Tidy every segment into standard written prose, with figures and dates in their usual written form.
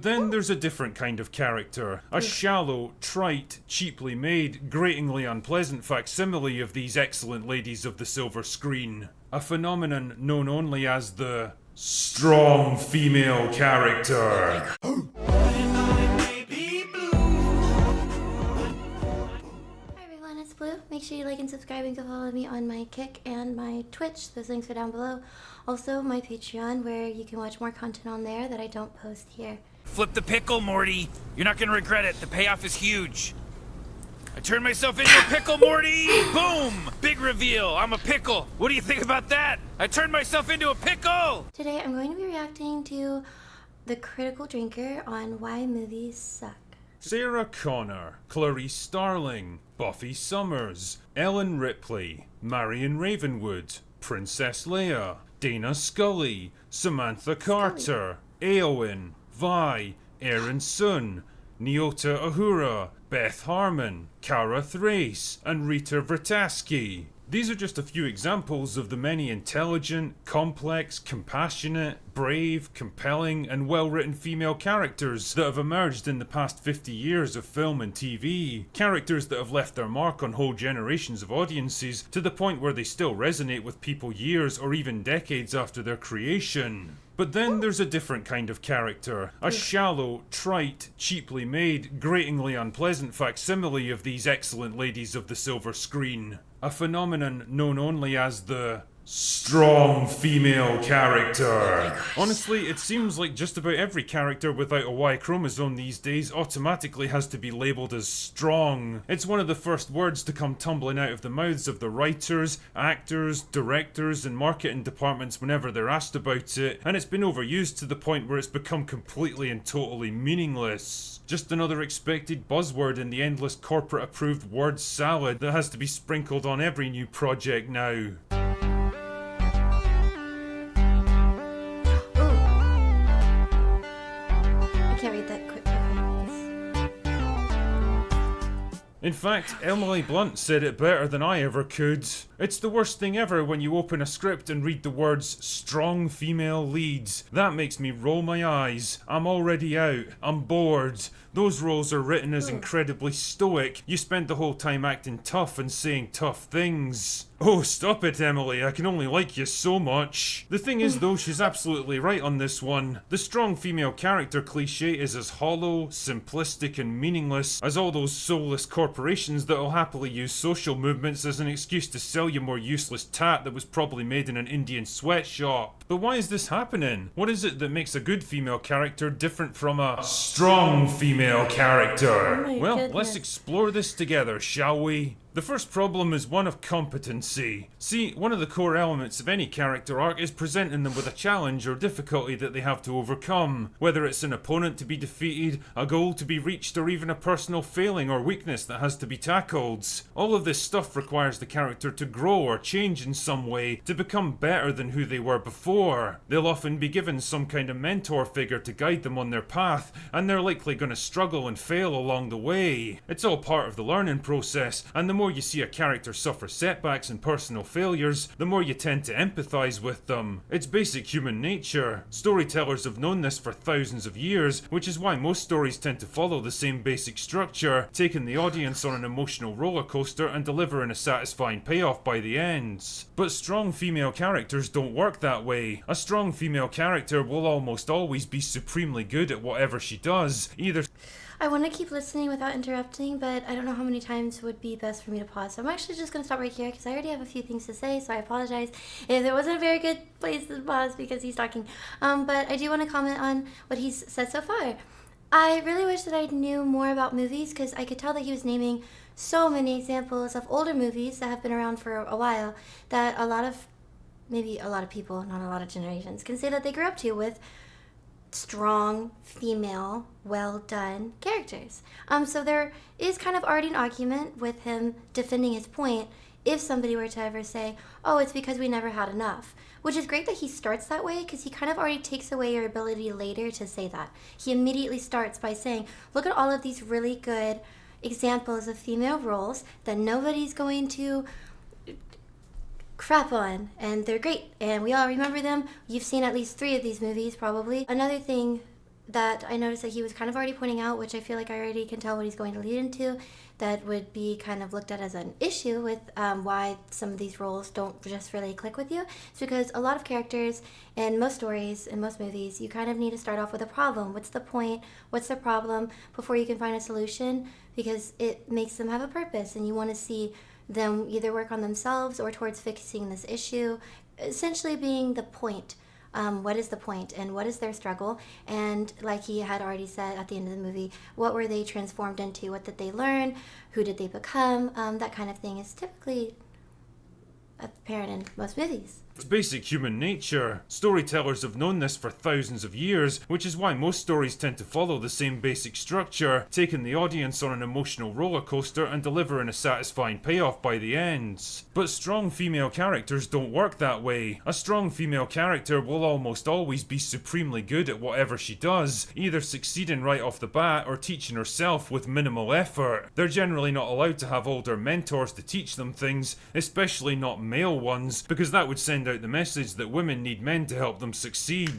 Then there's a different kind of character. A shallow, trite, cheaply made, gratingly unpleasant facsimile of these excellent ladies of the silver screen. A phenomenon known only as the strong female character. Hi everyone, it's Blue. Make sure you like and subscribe and go follow me on my Kick and my Twitch. Those links are down below. Also my Patreon, where you can watch more content on there that I don't post here. Flip the pickle, Morty. You're not gonna regret it. The payoff is huge. I turned myself into a pickle, Morty! Boom! Big reveal. I'm a pickle. What do you think about that? I turned myself into a pickle! Today I'm going to be reacting to The Critical Drinker on why movies suck. Sarah Connor, Clarice Starling, Buffy Summers, Ellen Ripley, Marion Ravenwood, Princess Leia, Dana Scully, Samantha Carter, Eowyn, Vi, Aaron Sun, Nyota Uhura, Beth Harmon, Cara Thrace, and Rita Vrataski. These are just a few examples of the many intelligent, complex, compassionate, brave, compelling, and well-written female characters that have emerged in the past 50 years of film and TV. Characters that have left their mark on whole generations of audiences to the point where they still resonate with people years or even decades after their creation. But then there's a different kind of character. A shallow, trite, cheaply made, gratingly unpleasant facsimile of these excellent ladies of the silver screen. A phenomenon known only as the strong female character. Honestly, it seems like just about every character without a Y chromosome these days automatically has to be labelled as strong. It's one of the first words to come tumbling out of the mouths of the writers, actors, directors, and marketing departments whenever they're asked about it, and it's been overused to the point where it's become completely and totally meaningless. Just another expected buzzword in the endless corporate approved word salad that has to be sprinkled on every new project now. In fact, Emily Blunt said it better than I ever could. It's the worst thing ever when you open a script and read the words strong female leads. That makes me roll my eyes. I'm already out. I'm bored. Those roles are written as incredibly stoic. You spend the whole time acting tough and saying tough things. Oh, stop it, Emily. I can only like you so much. The thing is, though, she's absolutely right on this one. The strong female character cliche is as hollow, simplistic, and meaningless as all those soulless corporations that'll happily use social movements as an excuse to sell you more useless tat that was probably made in an Indian sweatshop. But why is this happening? What is it that makes a good female character different from a strong female character? Well, let's explore this together, shall we? The first problem is one of competency. See, one of the core elements of any character arc is presenting them with a challenge or difficulty that they have to overcome, whether it's an opponent to be defeated, a goal to be reached, or even a personal failing or weakness that has to be tackled. All of this stuff requires the character to grow or change in some way to become better than who they were before. They'll often be given some kind of mentor figure to guide them on their path, and they're likely going to struggle and fail along the way. It's all part of the learning process, and the more you see a character suffer setbacks and personal failures, the more you tend to empathise with them. It's basic human nature. Storytellers have known this for thousands of years, which is why most stories tend to follow the same basic structure, taking the audience on an emotional roller coaster and delivering a satisfying payoff by the end. But strong female characters don't work that way. A strong female character will almost always be supremely good at whatever she does, either. I want to keep listening without interrupting, but I don't know how many times would be best for me to pause. So I'm actually just going to stop right here because I already have a few things to say, so I apologize if there wasn't a very good place to pause because he's talking. But I do want to comment on what he's said so far. I really wish that I knew more about movies because I could tell that he was naming so many examples of older movies that have been around for a while that maybe a lot of people, not a lot of generations, can say that they grew up to with strong, female, well-done characters. So there is kind of already an argument with him defending his point if somebody were to ever say, oh, it's because we never had enough. Which is great that he starts that way because he kind of already takes away your ability later to say that. He immediately starts by saying, look at all of these really good examples of female roles that nobody's going to crap on, and they're great, and we all remember them. You've seen at least 3 of these movies, probably. Another thing that I noticed that he was kind of already pointing out, which I feel like I already can tell what he's going to lead into, that would be kind of looked at as an issue with why some of these roles don't just really click with you. It's because a lot of characters in most stories, in most movies, you kind of need to start off with a problem. What's the point? What's the problem before you can find a solution? Because it makes them have a purpose, and you want to see them either work on themselves or towards fixing this issue, essentially being the point. What is the point and what is their struggle? And like he had already said at the end of the movie, what were they transformed into? What did they learn? Who did they become? That kind of thing is typically apparent in most movies. It's basic human nature. Storytellers have known this for thousands of years, which is why most stories tend to follow the same basic structure, taking the audience on an emotional roller coaster and delivering a satisfying payoff by the end. But strong female characters don't work that way. A strong female character will almost always be supremely good at whatever she does, either succeeding right off the bat or teaching herself with minimal effort. They're generally not allowed to have older mentors to teach them things, especially not male ones, because that would send out the message that women need men to help them succeed.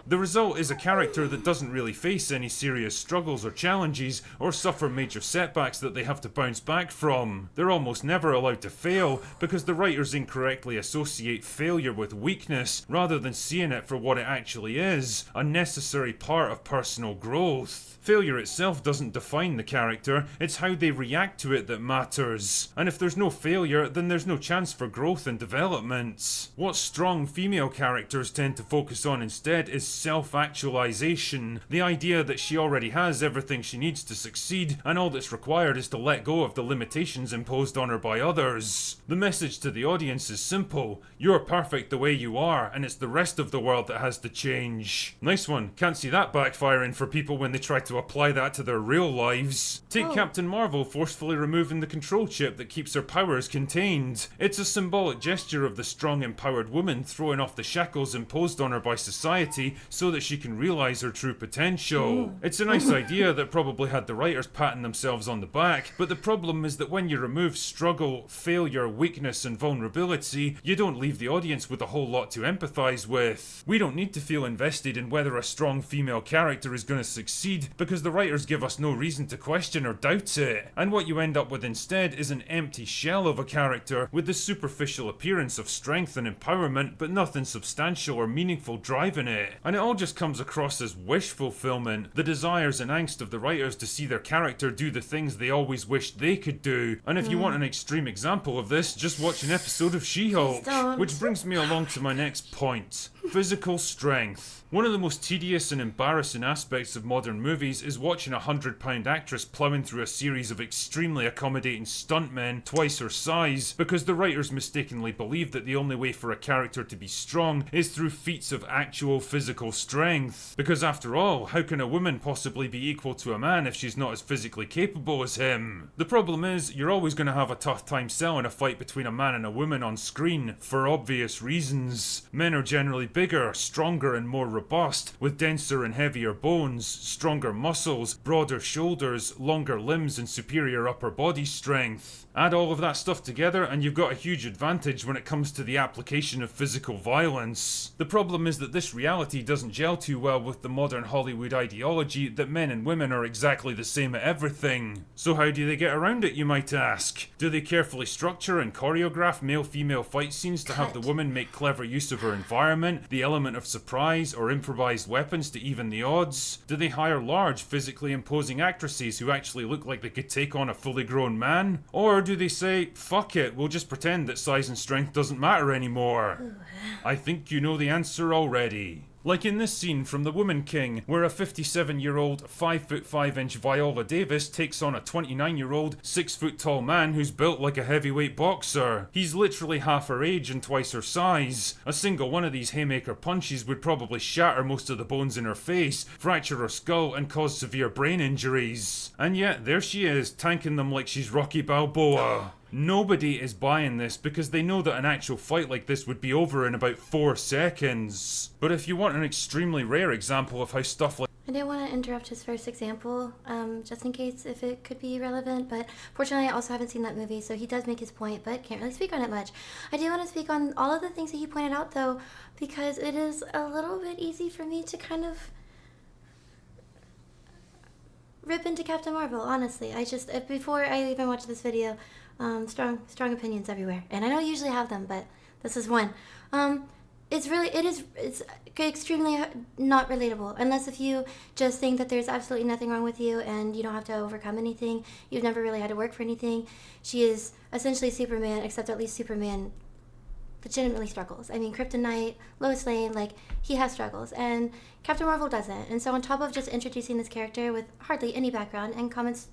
The result is a character that doesn't really face any serious struggles or challenges or suffer major setbacks that they have to bounce back from. They're almost never allowed to fail because the writers incorrectly associate failure with weakness rather than seeing it for what it actually is, a necessary part of personal growth. Failure itself doesn't define the character, it's how they react to it that matters. And if there's no failure, then there's no chance for growth and development. What strong female characters tend to focus on instead is self-actualization, the idea that she already has everything she needs to succeed, and all that's required is to let go of the limitations imposed on her by others. The message to the audience is simple: you're perfect the way you are, and it's the rest of the world that has to change. Nice one. Can't see that backfiring for people when they try to apply that to their real lives. Take Captain Marvel forcefully removing the control chip that keeps her powers contained. It's a symbolic gesture of the strong, empowered woman throwing off the shackles imposed on her by society so that she can realize her true potential. It's a nice idea that probably had the writers patting themselves on the back, but the problem is that when you remove struggle, failure, weakness, and vulnerability, you don't leave the audience with a whole lot to empathize with. We don't need to feel invested in whether a strong female character is going to succeed, because the writers give us no reason to question or doubt it. And what you end up with instead is an empty shell of a character with the superficial appearance of strength and empowerment, but nothing substantial or meaningful driving it. And it all just comes across as wish fulfillment, the desires and angst of the writers to see their character do the things they always wished they could do. And if you want an extreme example of this, just watch an episode of She-Hulk. Which brings me along to my next point: physical strength. One of the most tedious and embarrassing aspects of modern movies is watching a 100-pound actress ploughing through a series of extremely accommodating stuntmen twice her size, because the writers mistakenly believe that the only way for a character to be strong is through feats of actual physical strength. Because after all, how can a woman possibly be equal to a man if she's not as physically capable as him? The problem is, you're always going to have a tough time selling a fight between a man and a woman on screen, for obvious reasons. Men are generally bigger, stronger, and more robust, with denser and heavier bones, stronger muscles, broader shoulders, longer limbs, and superior upper body strength. Add all of that stuff together and you've got a huge advantage when it comes to the application of physical violence. The problem is that this reality doesn't gel too well with the modern Hollywood ideology that men and women are exactly the same at everything. So how do they get around it, you might ask? Do they carefully structure and choreograph male-female fight scenes to have the woman make clever use of her environment, the element of surprise, or improvised weapons to even the odds? Do they hire large, physically imposing actresses who actually look like they could take on a fully grown man? Or do they say, fuck it, we'll just pretend that size and strength doesn't matter anymore? I think you know the answer already. Like in this scene from The Woman King, where a 57-year-old, 5'5" Viola Davis takes on a 29-year-old, 6-foot-tall man who's built like a heavyweight boxer. He's literally half her age and twice her size. A single one of these haymaker punches would probably shatter most of the bones in her face, fracture her skull, and cause severe brain injuries. And yet, there she is, tanking them like she's Rocky Balboa. Nobody is buying this because they know that an actual fight like this would be over in about 4 seconds. But if you want an extremely rare example of how stuff like I didn't want to interrupt his first example, just in case if it could be relevant, but fortunately I also haven't seen that movie, so he does make his point, but can't really speak on it much. I do want to speak on all of the things that he pointed out, though, because it is a little bit easy for me to kind of rip into Captain Marvel, honestly. Before I even watched this video, strong opinions everywhere, and I don't usually have them, but this is one. It's extremely not relatable, unless if you just think that there's absolutely nothing wrong with you and you don't have to overcome anything. You've never really had to work for anything. She is essentially Superman, except at least Superman legitimately struggles. I mean, Kryptonite, Lois Lane, like, he has struggles, and Captain Marvel doesn't. And so on top of just introducing this character with hardly any background, and comics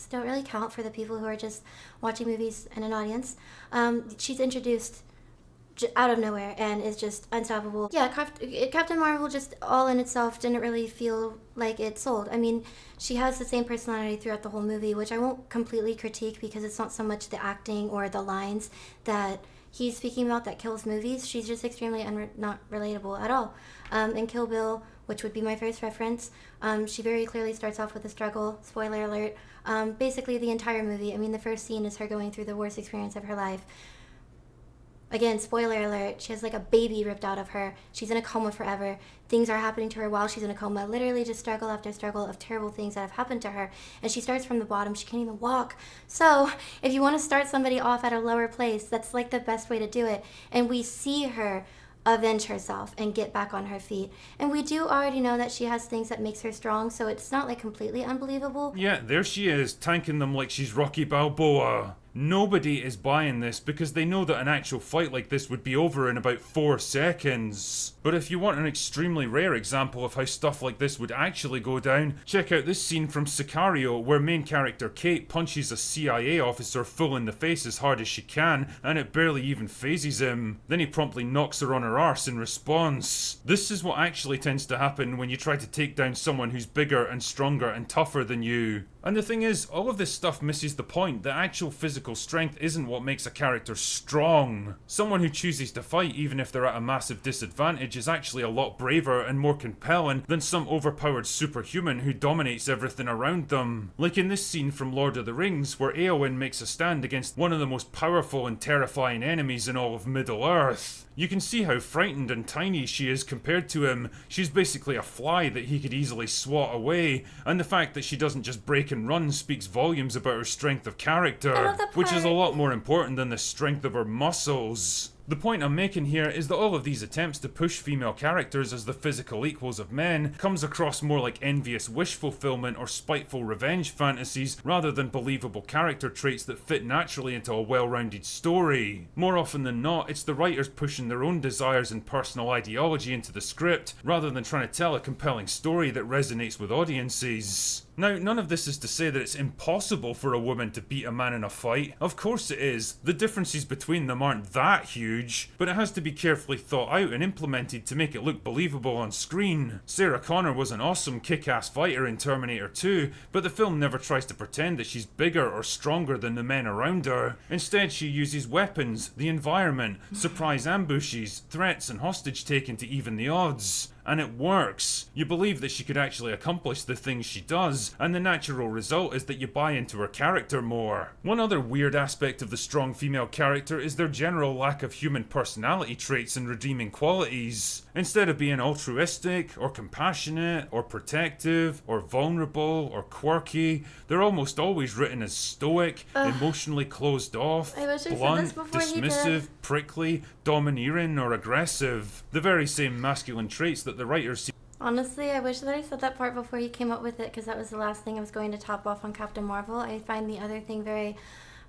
don't really count for the people who are just watching movies and an audience, she's introduced out of nowhere and is just unstoppable. Yeah, Captain Marvel just all in itself didn't really feel like it sold. I mean, she has the same personality throughout the whole movie, which I won't completely critique because it's not so much the acting or the lines that he's speaking about that kills movies. She's just extremely not relatable at all. In Kill Bill, which would be my first reference, she very clearly starts off with a struggle. Spoiler alert. Basically the entire movie, I mean, the first scene is her going through the worst experience of her life. Again, spoiler alert, she has like a baby ripped out of her. She's in a coma forever. Things are happening to her while she's in a coma. Literally just struggle after struggle of terrible things that have happened to her. And she starts from the bottom. She can't even walk. So if you want to start somebody off at a lower place, that's like the best way to do it. And we see her avenge herself and get back on her feet. And we do already know that she has things that makes her strong, so it's not like completely unbelievable. Yeah, there she is, tanking them like she's Rocky Balboa. Nobody is buying this because they know that an actual fight like this would be over in about 4 seconds. But if you want an extremely rare example of how stuff like this would actually go down, check out this scene from Sicario where main character Kate punches a CIA officer full in the face as hard as she can, and it barely even phases him. Then he promptly knocks her on her arse in response. This is what actually tends to happen when you try to take down someone who's bigger and stronger and tougher than you. And the thing is, all of this stuff misses the point that actual physical strength isn't what makes a character strong. Someone who chooses to fight even if they're at a massive disadvantage is actually a lot braver and more compelling than some overpowered superhuman who dominates everything around them. Like in this scene from Lord of the Rings where Éowyn makes a stand against one of the most powerful and terrifying enemies in all of Middle-earth. You can see how frightened and tiny she is compared to him. She's basically a fly that he could easily swat away, and the fact that she doesn't just break and run speaks volumes about her strength of character, which is a lot more important than the strength of her muscles. The point I'm making here is that all of these attempts to push female characters as the physical equals of men comes across more like envious wish fulfillment or spiteful revenge fantasies rather than believable character traits that fit naturally into a well-rounded story. More often than not, it's the writers pushing their own desires and personal ideology into the script rather than trying to tell a compelling story that resonates with audiences. Now, none of this is to say that it's impossible for a woman to beat a man in a fight. Of course it is. The differences between them aren't that huge, but it has to be carefully thought out and implemented to make it look believable on screen. Sarah Connor was an awesome kick-ass fighter in Terminator 2, but the film never tries to pretend that she's bigger or stronger than the men around her. Instead, she uses weapons, the environment, surprise ambushes, threats and hostage taking to even the odds. And it works. You believe that she could actually accomplish the things she does, and the natural result is that you buy into her character more. One other weird aspect of the strong female character is their general lack of human personality traits and redeeming qualities. Instead of being altruistic, or compassionate, or protective, or vulnerable, or quirky, they're almost always written as stoic, emotionally closed off, blunt, dismissive, prickly, domineering, or aggressive. The very same masculine traits that the writers see. Honestly, I wish that I said that part before you came up with it, because that was the last thing I was going to top off on Captain Marvel. I find the other thing very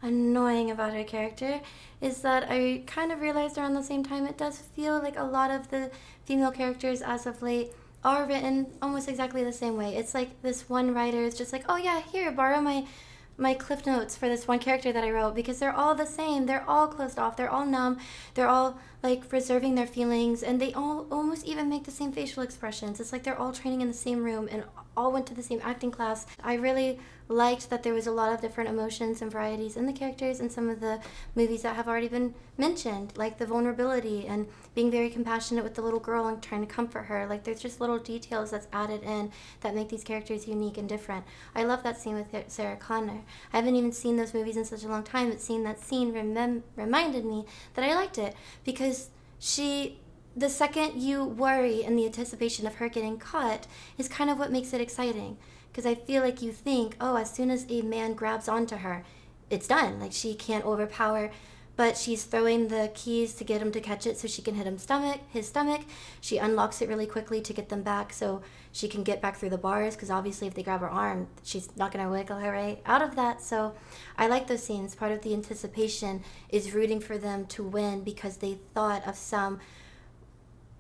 annoying about her character is that I kind of realized around the same time it does feel like a lot of the female characters as of late are written almost exactly the same way. It's like this one writer is just like, oh yeah, here, borrow my cliff notes for this one character that I wrote, because they're all the same. They're all closed off. They're all numb. They're all like reserving their feelings, and they all almost even make the same facial expressions. It's like they're all training in the same room and all went to the same acting class. I really liked that there was a lot of different emotions and varieties in the characters in some of the movies that have already been mentioned, like the vulnerability and being very compassionate with the little girl and trying to comfort her. Like there's just little details that's added in that make these characters unique and different. I love that scene with Sarah Connor. I haven't even seen those movies in such a long time, but seeing that scene reminded me that I liked it, because the second you worry in the anticipation of her getting caught is kind of what makes it exciting. Because I feel like you think, oh, as soon as a man grabs onto her, it's done. Like she can't overpower, but she's throwing the keys to get him to catch it so she can hit his stomach. She unlocks it really quickly to get them back so she can get back through the bars, because obviously if they grab her arm, she's not going to wiggle her way out of that. So I like those scenes. Part of the anticipation is rooting for them to win because they thought of some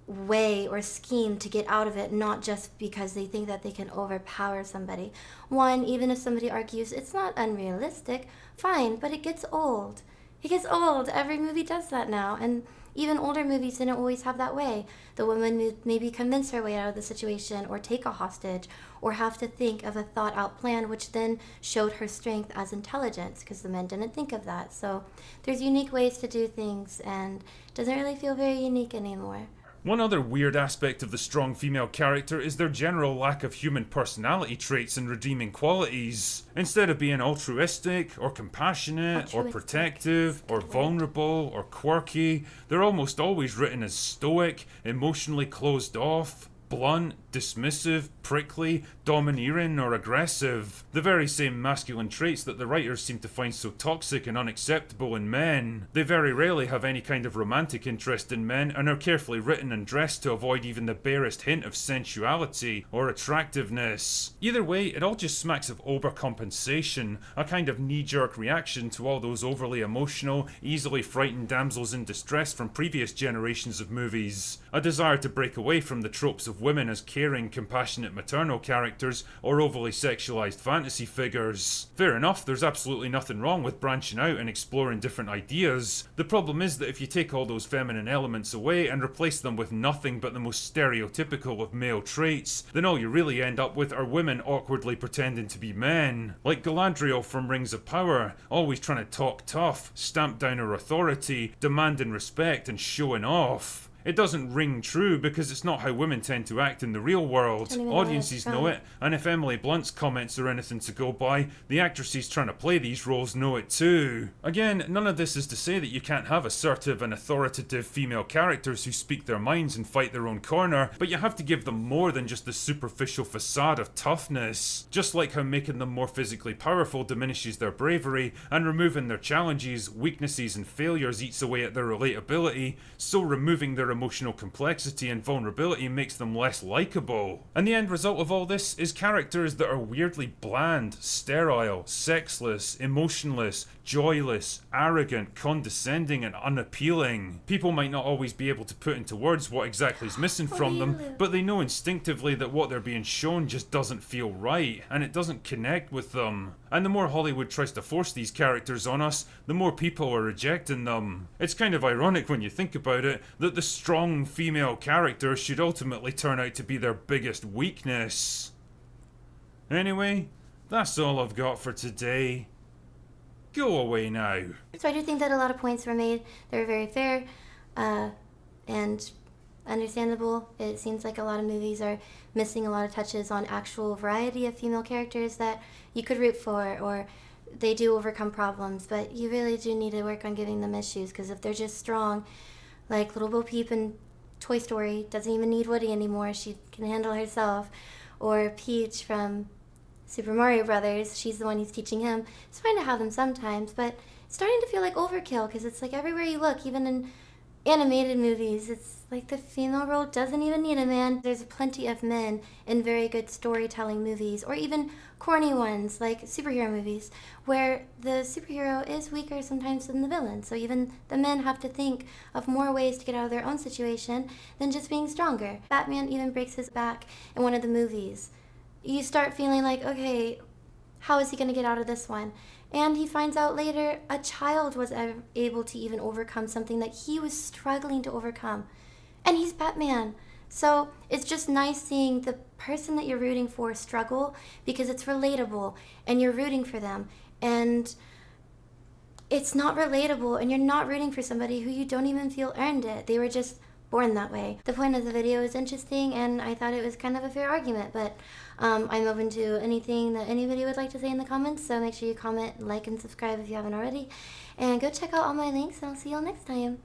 way or scheme to get out of it, not just because they think that they can overpower somebody. One, even if somebody argues it's not unrealistic, fine, but it gets old. It gets old. Every movie does that now, and even older movies didn't always have that way. The woman would maybe convince her way out of the situation, or take a hostage, or have to think of a thought-out plan, which then showed her strength as intelligence, because the men didn't think of that. So there's unique ways to do things, and it doesn't really feel very unique anymore. One other weird aspect of the strong female character is their general lack of human personality traits and redeeming qualities. Instead of being altruistic, or compassionate, or protective, or vulnerable, or quirky, they're almost always written as stoic, emotionally closed off, blunt, dismissive, prickly, domineering, or aggressive. The very same masculine traits that the writers seem to find so toxic and unacceptable in men. They very rarely have any kind of romantic interest in men, and are carefully written and dressed to avoid even the barest hint of sensuality or attractiveness. Either way, it all just smacks of overcompensation, a kind of knee-jerk reaction to all those overly emotional, easily frightened damsels in distress from previous generations of movies. A desire to break away from the tropes of women as caring, compassionate maternal characters or overly sexualized fantasy figures. Fair enough, there's absolutely nothing wrong with branching out and exploring different ideas. The problem is that if you take all those feminine elements away and replace them with nothing but the most stereotypical of male traits, then all you really end up with are women awkwardly pretending to be men. Like Galadriel from Rings of Power, always trying to talk tough, stamp down her authority, demanding respect and showing off. It doesn't ring true because it's not how women tend to act in the real world. Audiences know it, and if Emily Blunt's comments are anything to go by, the actresses trying to play these roles know it too. Again, none of this is to say that you can't have assertive and authoritative female characters who speak their minds and fight their own corner, but you have to give them more than just the superficial facade of toughness. Just like how making them more physically powerful diminishes their bravery, and removing their challenges, weaknesses and failures eats away at their relatability, so removing their emotional complexity and vulnerability makes them less likable. And the end result of all this is characters that are weirdly bland, sterile, sexless, emotionless, joyless, arrogant, condescending and unappealing. People might not always be able to put into words what exactly is missing from them, but they know instinctively that what they're being shown just doesn't feel right, and it doesn't connect with them. And the more Hollywood tries to force these characters on us, the more people are rejecting them. It's kind of ironic when you think about it, that the strong female character should ultimately turn out to be their biggest weakness. Anyway, that's all I've got for today. Go away now. So I do think that a lot of points were made. They were very fair and understandable. It seems like a lot of movies are missing a lot of touches on actual variety of female characters that you could root for, or they do overcome problems, but you really do need to work on giving them issues, because if they're just strong, like Little Bo Peep in Toy Story doesn't even need Woody anymore, she can handle herself, or Peach from Super Mario Brothers, she's the one who's teaching him. It's fine to have them sometimes, but it's starting to feel like overkill, because it's like everywhere you look, even in animated movies, it's like the female role doesn't even need a man. There's plenty of men in very good storytelling movies, or even corny ones like superhero movies, where the superhero is weaker sometimes than the villain. So even the men have to think of more ways to get out of their own situation than just being stronger. Batman even breaks his back in one of the movies. You start feeling like, okay, how is he going to get out of this one? And he finds out later a child was able to even overcome something that he was struggling to overcome. And he's Batman. So it's just nice seeing the person that you're rooting for struggle, because it's relatable and you're rooting for them. And it's not relatable and you're not rooting for somebody who you don't even feel earned it. They were just born that way. The point of the video is interesting, and I thought it was kind of a fair argument, but I'm open to anything that anybody would like to say in the comments, so make sure you comment, like, and subscribe if you haven't already, and go check out all my links, and I'll see you all next time.